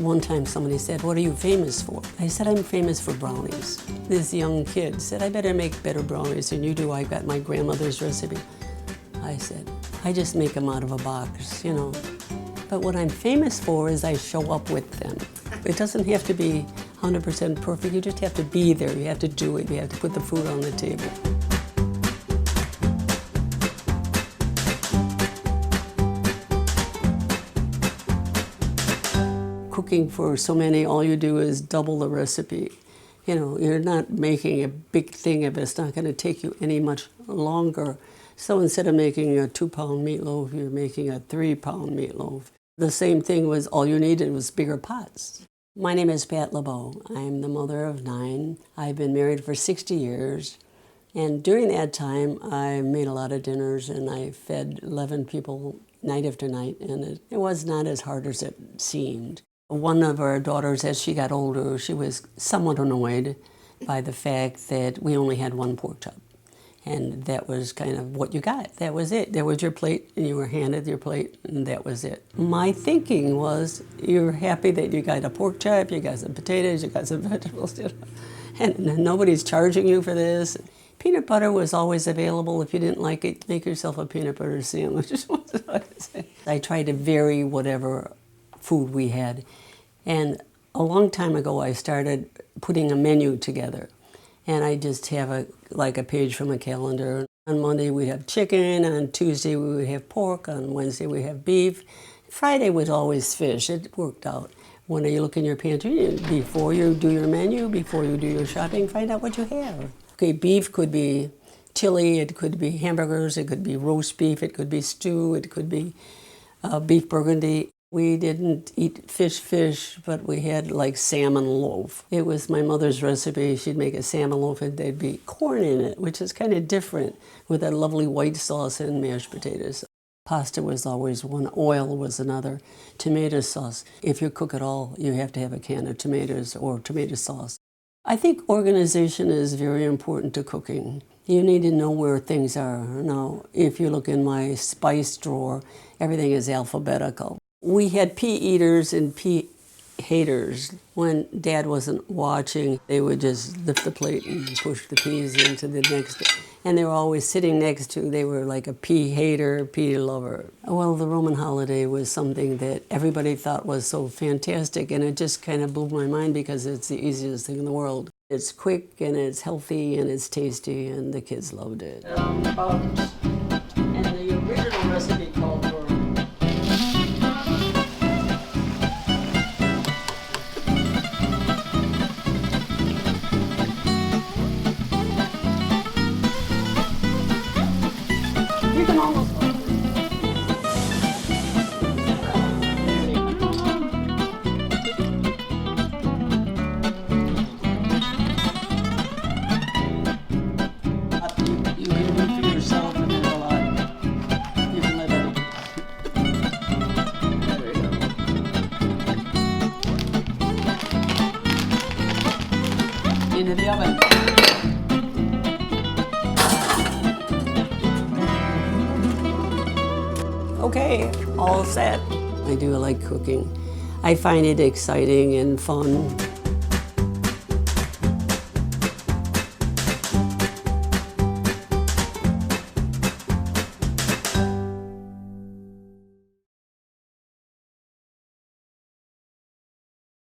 One time somebody said, "What are you famous for?" I said, "I'm famous for brownies." This young kid said, "I better make better brownies than you do. I got my grandmother's recipe." I said, "I just make them out of a box, you know. But what I'm famous for is I show up with them." It doesn't have to be 100% perfect. You just have to be there. You have to do it. You have to put the food on the table. Cooking for so many, all you do is double the recipe. You know, you're not making a big thing of it. It's not going to take you any much longer. So instead of making a 2-pound meatloaf, you're making a 3-pound meatloaf. The same thing was all you needed was bigger pots. My name is Pat LeBeau. I'm the mother of 9. I've been married for 60 years. And during that time, I made a lot of dinners and I fed 11 people night after night. And it was not as hard as it seemed. One of our daughters, as she got older, she was somewhat annoyed by the fact that we only had 1 pork chop. And that was kind of what you got. That was it. There was your plate, and you were handed your plate, and that was it. My thinking was, you're happy that you got a pork chop, you got some potatoes, you got some vegetables, you know, and nobody's charging you for this. Peanut butter was always available. If you didn't like it, make yourself a peanut butter sandwich. I tried to vary whatever food we had. And a long time ago, I started putting a menu together. And I just have a page from a calendar. On Monday we'd have chicken, on Tuesday we would have pork, on Wednesday we have beef. Friday was always fish. It worked out. When you look in your pantry, before you do your menu, before you do your shopping, find out what you have. Okay, beef could be chili, it could be hamburgers, it could be roast beef, it could be stew, it could be beef burgundy. We didn't eat fish, but we had like salmon loaf. It was my mother's recipe. She'd make a salmon loaf and there'd be corn in it, which is kind of different, with that lovely white sauce and mashed potatoes. Pasta was always one, oil was another, tomato sauce. If you cook at all, you have to have a can of tomatoes or tomato sauce. I think organization is very important to cooking. You need to know where things are. Now, if you look in my spice drawer, everything is alphabetical. We had pea eaters and pea haters. When Dad wasn't watching, they would just lift the plate and push the peas into the next. And they were always sitting next to, they were like a pea hater, pea lover. Well, the Roman holiday was something that everybody thought was so fantastic, and it just kind of blew my mind because it's the easiest thing in the world. It's quick, and it's healthy, and it's tasty, and the kids loved it. And the original recipe called for into the oven. Okay, all set. I do like cooking. I find it exciting and fun.